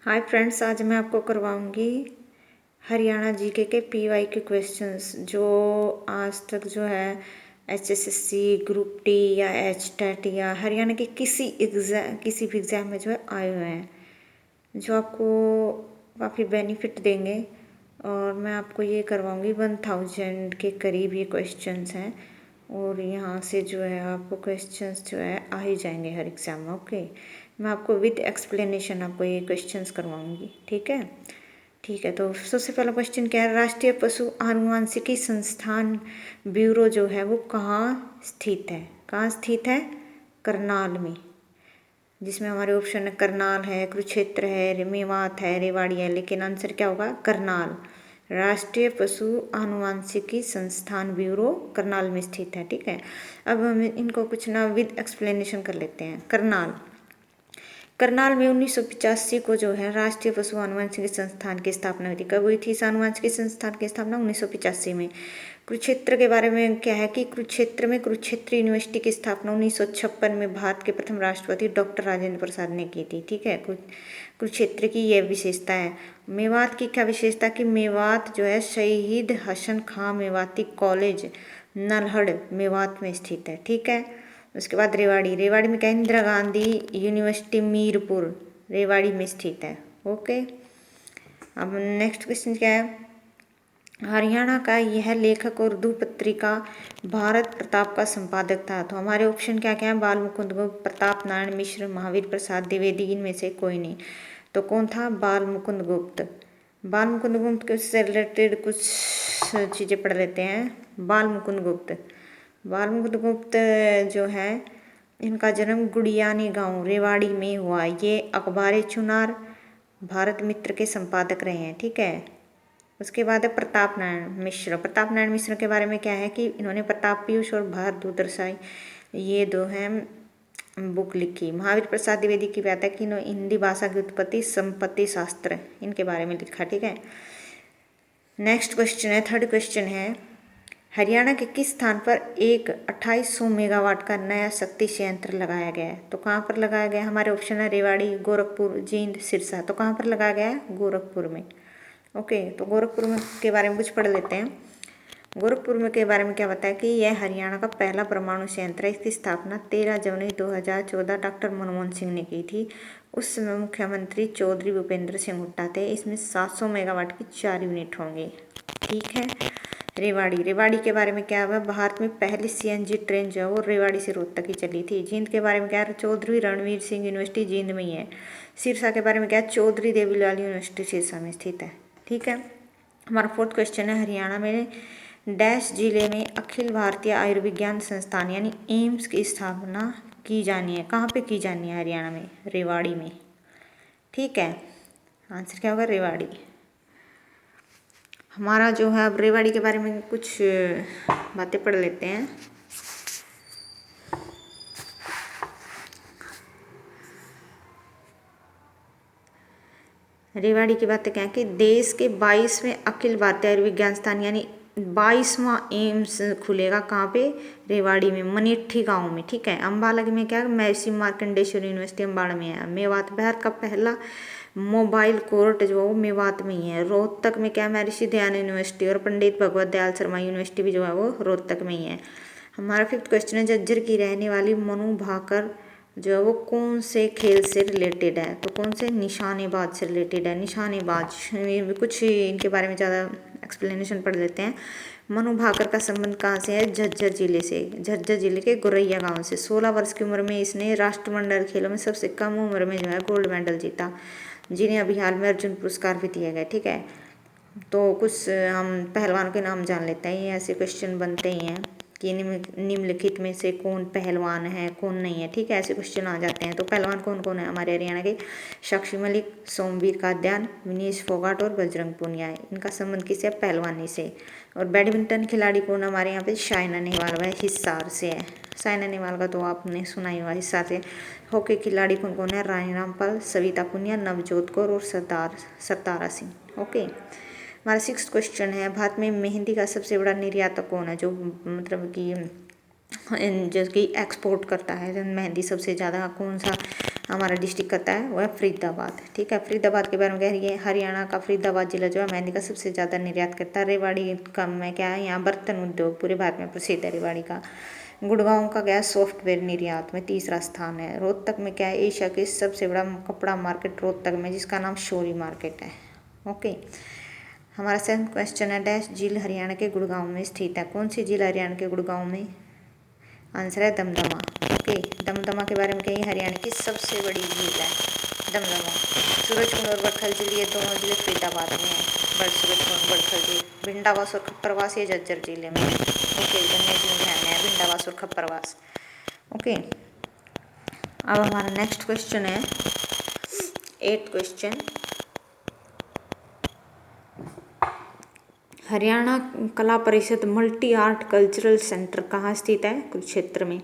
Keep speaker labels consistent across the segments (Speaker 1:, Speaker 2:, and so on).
Speaker 1: Hi friends, आज मैं आपको करवाऊंगी हरियाणा जीके के पीवाई के क्वेश्चंस जो आज तक जो है एचएसएससी ग्रुप डी या एचटेट या हरियाणा के किसी भी एग्ज़ाम में जो है आए हुए हैं, जो आपको काफ़ी बेनिफिट देंगे। और मैं आपको ये करवाऊंगी 1000 के करीब ये क्वेश्चंस हैं और यहाँ से जो है आपको क्वेश्चंस जो है आ ही जाएंगे हर एग्ज़ाम में। ओके, मैं आपको विद एक्सप्लेनेशन आपको ये क्वेश्चंस करवाऊंगी। ठीक है, तो सबसे पहला क्वेश्चन क्या है, राष्ट्रीय पशु आनुवंशिकी संस्थान ब्यूरो जो है वो कहाँ स्थित है? कहाँ स्थित है? करनाल में। जिसमें हमारे ऑप्शन है करनाल है, कुरुक्षेत्र है, मेवात है, रेवाड़ी है, लेकिन आंसर क्या होगा? करनाल। राष्ट्रीय पशु आनुवंशिकी संस्थान ब्यूरो करनाल में स्थित है। ठीक है, अब हम इनको कुछ ना विद एक्सप्लेनेशन कर लेते हैं। करनाल में 1985 को जो है राष्ट्रीय पशु आनुवंशिकी संस्थान की स्थापना हुई थी। कब हुई थी इस आनुवंशिकी संस्थान की स्थापना? 1985 में। कुरुक्षेत्र के बारे में क्या है कि कुरुक्षेत्र में कुरुक्षेत्र यूनिवर्सिटी की स्थापना 1956 में भारत के प्रथम राष्ट्रपति डॉक्टर राजेंद्र प्रसाद ने की थी। ठीक है, कुरुक्षेत्र की यह विशेषता है। मेवात की क्या विशेषता कि मेवात जो है शहीद हसन खां मेवाती कॉलेज नल्हड़ मेवात में स्थित है। ठीक है, उसके बाद रेवाड़ी में क्या? इंदिरा गांधी यूनिवर्सिटी मीरपुर रेवाड़ी में स्थित है। ओके, अब नेक्स्ट क्वेश्चन क्या है, हरियाणा का यह लेखक उर्दू पत्रिका भारत प्रताप का संपादक था। तो हमारे ऑप्शन क्या क्या है? बाल मुकुंद गुप्त, प्रताप नारायण मिश्र, महावीर प्रसाद द्विवेदी, इनमें से कोई नहीं। तो कौन था? बाल मुकुंद गुप्त। बाल मुकुंद गुप्त से रिलेटेड कुछ चीज़ें पढ़ लेते हैं। बाल मुकुंद गुप्त जो है इनका जन्म गुड़ियानी गांव रेवाड़ी में हुआ। ये अखबार चुनार भारत मित्र के संपादक रहे हैं। ठीक है, उसके बाद है प्रताप नारायण मिश्र के बारे में क्या है कि इन्होंने प्रताप पीयूष और भारत दूरदर्शाई ये दो हैं बुक लिखी। महावीर प्रसाद द्विवेदी की बात है कि इन्होंने हिंदी भाषा की उत्पत्ति संपत्ति शास्त्र इनके बारे में लिखा। ठीक है, नेक्स्ट क्वेश्चन है, थर्ड क्वेश्चन है, हरियाणा के किस स्थान पर एक 2800 मेगावाट का नया शक्ति संयंत्र लगाया गया है? तो कहाँ पर लगाया गया? हमारे ऑप्शन है रेवाड़ी, गोरखपुर, जींद, सिरसा। तो कहाँ पर लगाया गया है? गोरखपुर में। ओके, तो गोरखपुर में के बारे में कुछ पढ़ लेते हैं। गोरखपुर में के बारे में क्या बताया कि यह हरियाणा का पहला परमाणु संयंत्र है। इसकी स्थापना 13 जनवरी 2014 डॉक्टर मनमोहन सिंह ने की थी। उस समय मुख्यमंत्री चौधरी भूपेंद्र सिंह हुड्डा थे। इसमें 700 मेगावाट की 4 यूनिट होंगे। ठीक है, रेवाड़ी के बारे में क्या हुआ? भारत में पहली सीएनजी ट्रेन जो है वो रेवाड़ी से रोहतक की चली थी। जींद के बारे में क्या है? चौधरी रणवीर सिंह यूनिवर्सिटी जींद में ही है। सिरसा के बारे में क्या है? चौधरी देवीलाल यूनिवर्सिटी सिरसा में स्थित है। ठीक है, हमारा फोर्थ क्वेश्चन है, हरियाणा में डैश जिले में अखिल भारतीय आयुर्विज्ञान संस्थान यानी एम्स की स्थापना की जानी है। कहाँ पे की जानी है? हरियाणा में, रेवाड़ी में। ठीक है, आंसर क्या होगा? रेवाड़ी। हमारा जो है अब रेवाड़ी के बारे में कुछ बातें पढ़ लेते हैं। रेवाड़ी की बातें क्या है कि देश के 22वें अखिल भारतीय आयुर्विज्ञान संस्थान यानी 22वां एम्स खुलेगा। कहाँ पे? रेवाड़ी में, मनेठी गांव में। ठीक है, अम्बाला में क्या है? महर्षि मार्कंडेश्वर यूनिवर्सिटी अम्बाड़ा में है। मेवात बिहार का पहला मोबाइल कोर्ट जो वो मेवात में ही है। रोहतक में क्या है? महर्षि दयानंद यूनिवर्सिटी और पंडित भगवत दयाल शर्मा यूनिवर्सिटी भी जो है वो रोहतक में ही है। हमारा फिफ्थ क्वेश्चन है, झज्जर की रहने वाली मनु भाकर जो है वो कौन से खेल से रिलेटेड है? तो कौन से? निशानेबाज से रिलेटेड है। निशानेबाज कुछ इनके बारे में ज़्यादा एक्सप्लेनेशन पढ़ लेते हैं। मनु भाकर का संबंध कहाँ से है? झज्जर जिले से, झज्जर जिले के गोरैया गांव से। 16 वर्ष की उम्र में इसने राष्ट्रमंडल खेलों में सबसे कम उम्र में जो है गोल्ड मेडल जीता, जिन्हें अभी हाल में अर्जुन पुरस्कार भी दिया गया। ठीक है, तो कुछ हम पहलवानों के नाम जान लेते हैं। ये ऐसे क्वेश्चन बनते ही हैं कि निम्नलिखित में से कौन पहलवान है कौन नहीं है। ठीक है, ऐसे क्वेश्चन आ जाते हैं। तो पहलवान कौन कौन है हमारे हरियाणा के? साक्षी मलिक, सोमवीर काद्यान, विनेश फोगाट और बजरंग पूनिया। इनका संबंध किससे? पहलवानी से। और बैडमिंटन खिलाड़ी कौन हमारे यहाँ पे? साइना नेहवाल, वह हिसार से है। साइना नेहवाल का तो आपने सुना ही हुआ, हिसार से। हॉकी खिलाड़ी कौन कौन है? रानी रामपाल, सविता पुनिया, नवजोत कौर और सरदारा सिंह। ओके, हमारा सिक्स्थ क्वेश्चन है, भारत में मेहंदी का सबसे बड़ा निर्यातक कौन है? जो मतलब कि जो कि एक्सपोर्ट करता है मेहंदी सबसे ज़्यादा कौन सा हमारा डिस्ट्रिक्ट करता है, वह फरीदाबाद। ठीक है, फरीदाबाद के बारे में कह रही है, हरियाणा का फरीदाबाद जिला जो है मेहंदी का सबसे ज़्यादा निर्यात करता है। रेवाड़ी का में क्या है, यहाँ बर्तन उद्योग पूरे भारत में प्रसिद्ध है रेवाड़ी का। गुड़गांव का क्या है, सॉफ्टवेयर निर्यात में तीसरा स्थान है। रोहतक में क्या है, एशिया की सबसे बड़ा कपड़ा मार्केट रोहतक में, जिसका नाम शोरी मार्केट है। ओके, हमारा सेकंड क्वेश्चन है, डैश झील हरियाणा के गुड़गांव में स्थित है। कौन सी झील हरियाणा के गुड़गांव में? आंसर है दमदमा। ओके, दमदमा के बारे में कही, हरियाणा की सबसे बड़ी झील है दमदमा। सूरजकुंड और बड़खल झील, ये दोनों जिले फरीदाबाद में है। सूरजकुंड बड़खल झील भिंडावास और खप्परवास ये झज्जर जिले में। ओके, गन्ने झील में है भिंडावास और खप्परवास। ओके, अब हमारा नेक्स्ट क्वेश्चन है 8th क्वेश्चन, हरियाणा कला परिषद मल्टी आर्ट कल्चरल सेंटर कहाँ स्थित है? कुरुक्षेत्र में।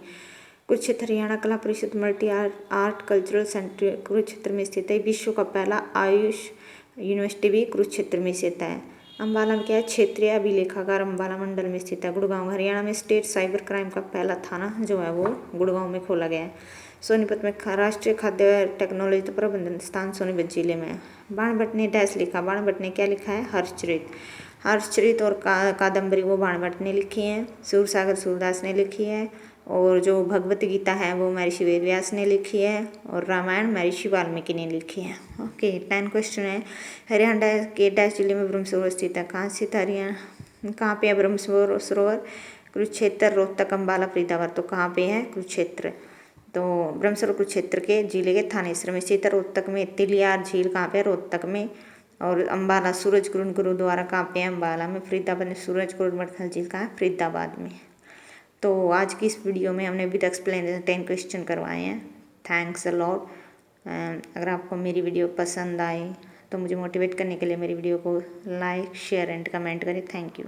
Speaker 1: कुरुक्षेत्र हरियाणा कला परिषद multi art cultural centre Kurukshetra में स्थित है। विश्व का पहला आयुष यूनिवर्सिटी भी कुरुक्षेत्र में स्थित है। अम्बाला में क्या है, क्षेत्रीय अभिलेखागार अम्बाला मंडल में स्थित है। गुड़गांव हरियाणा में स्टेट साइबर क्राइम का पहला थाना जो है वो गुड़गांव में खोला गया है। सोनीपत में राष्ट्रीय खाद्य टेक्नोलॉजी प्रबंधन स्थान सोनीपत जिले में है। बाणभट्ट ने डैश लिखा, बाणभट्ट ने क्या लिखा है, हर्षचरित। हर्षचरित और कादम्बरी वो बाणभट्ट ने लिखी है। सूरसागर सूरदास ने लिखी है। और जो भगवत गीता है वो महर्षि वेदव्यास ने लिखी है। और रामायण महर्षि वाल्मीकि ने लिखी है। ओके, 10 क्वेश्चन है, हरियाणा के डैश जिले में ब्रह्म सरोवर स्थित है। कहाँ स्थित हरियाणा, कहाँ पे है ब्रह्म सरोवर? कुरुक्षेत्र, रोहतक, अम्बाला, फरीदाबाद। तो कहाँ पे है? कुरुक्षेत्र। तो ब्रह्म सरोवर कुरुक्षेत्र के जिले के थानेसर में स्थित है। रोहतक में तिलियार झील कहाँ पे है? रोहतक में। और अम्बाला सूरजकुंड गुरुद्वारा कहाँ पे है? अम्बाला में। फरीदाबाद में सूरजकुंड बड़खल झील कहाँ है? फरीदाबाद में। तो आज की इस वीडियो में हमने अभी तक एक्सप्लेन 10 क्वेश्चन करवाए हैं। Thanks a lot. अगर आपको मेरी वीडियो पसंद आए तो मुझे मोटिवेट करने के लिए मेरी वीडियो को लाइक, शेयर एंड कमेंट करें। Thank you.